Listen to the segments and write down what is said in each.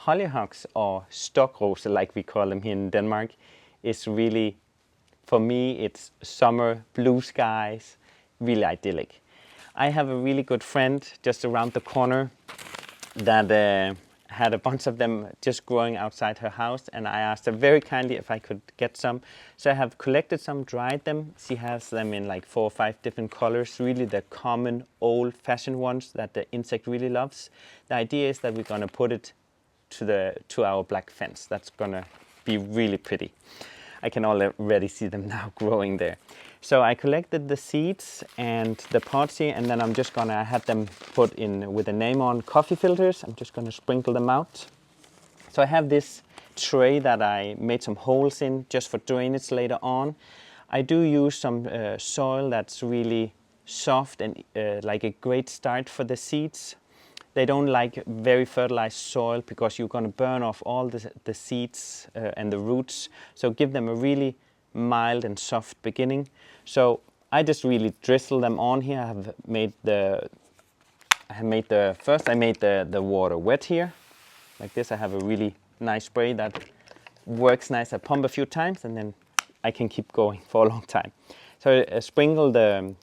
Hollyhocks, or stockrose like we call them here in Denmark, is really, for me, it's summer, blue skies, really idyllic. I have a really good friend just around the corner that had a bunch of them just growing outside her house, and I asked her very kindly if I could get some. So I have collected some, dried them. She has them in like 4 or 5 different colors, really the common old-fashioned ones that the insect really loves. The idea is that we're gonna put it to our black fence. That's gonna be really pretty. I can already see them now growing there. So I collected the seeds and the pods here, and then I'm just gonna have them put in with a name on coffee filters. I'm just gonna sprinkle them out. So I have this tray that I made some holes in just for drainage later on. I do use some soil that's really soft and like a great start for the seeds. They don't like very fertilized soil because you're gonna burn off all the seeds and the roots. So give them a really mild and soft beginning. So I just really drizzle them on here. I made the water wet here, like this. I have a really nice spray that works nice. I pump a few times and then I can keep going for a long time. So I sprinkle the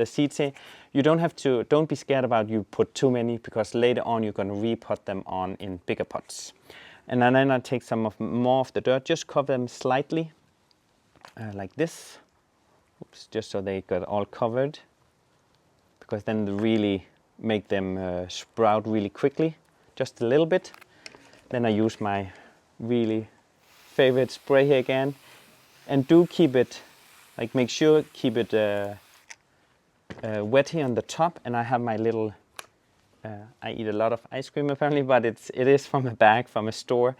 seeds here. You don't be scared about you put too many, because later on you're gonna repot them on in bigger pots. And then I take more of the dirt, just cover them slightly, like this. Oops, just so they got all covered, because then they really make them sprout really quickly, just a little bit. Then I use my really favorite spray here again, and do keep it, like make sure keep it wet here on the top. And I have my little, I eat a lot of ice cream apparently, but it is from a bag from a store.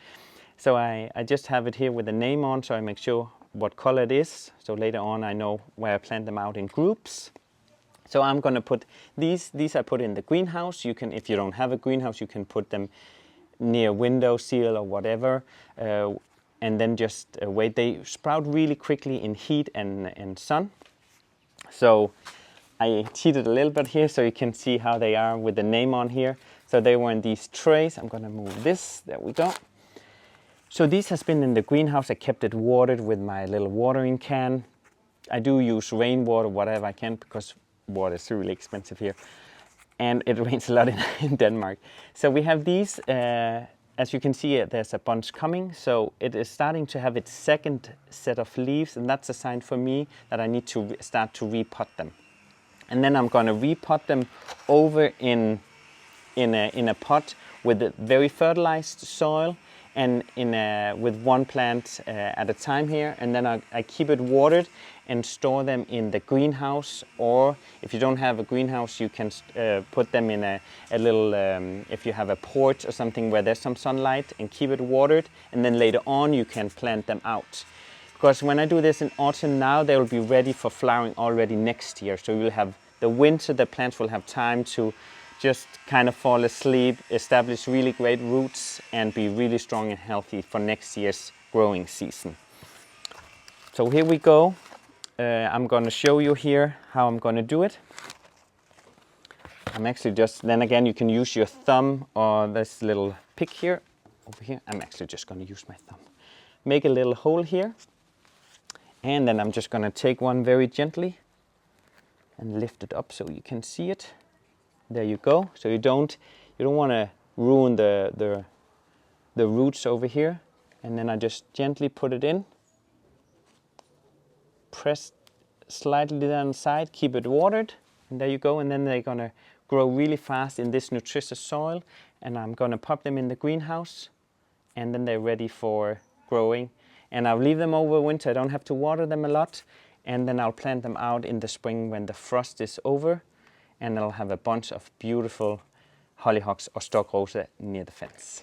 So I just have it here with the name on, so I make sure what color it is. So later on I know where I plant them out in groups. So I'm gonna put these I put in the greenhouse. You can, if you don't have a greenhouse, you can put them near window sill or whatever, and then just wait. They sprout really quickly in heat and sun. So I cheated a little bit here so you can see how they are with the name on here. So they were in these trays. I'm gonna move this, there we go. So this has been in the greenhouse. I kept it watered with my little watering can. I do use rainwater, whatever I can, because water is really expensive here. And it rains a lot in Denmark. So we have these, as you can see, there's a bunch coming. So it is starting to have its second set of leaves, and that's a sign for me that I need to start to repot them. And then I'm gonna repot them over in a pot with a very fertilized soil, and with one plant at a time here. And then I keep it watered and store them in the greenhouse, or if you don't have a greenhouse, you can put them in a little, if you have a porch or something where there's some sunlight, and keep it watered, and then later on you can plant them out. Because when I do this in autumn now, they will be ready for flowering already next year. So you'll have the winter, the plants will have time to just kind of fall asleep, establish really great roots, and be really strong and healthy for next year's growing season. So here we go. I'm going to show you here how I'm going to do it. I'm actually then again, you can use your thumb or this little pick here, over here. I'm actually just going to use my thumb. Make a little hole here. And then I'm just going to take one very gently and lift it up so you can see it. There you go. So you don't want to ruin the roots over here. And then I just gently put it in. Press slightly down the side, keep it watered, and there you go. And then they're gonna grow really fast in this nutritious soil. And I'm gonna pop them in the greenhouse, and then they're ready for growing. And I'll leave them over winter. I don't have to water them a lot. And then I'll plant them out in the spring when the frost is over. And I'll have a bunch of beautiful hollyhocks or stockrose near the fence.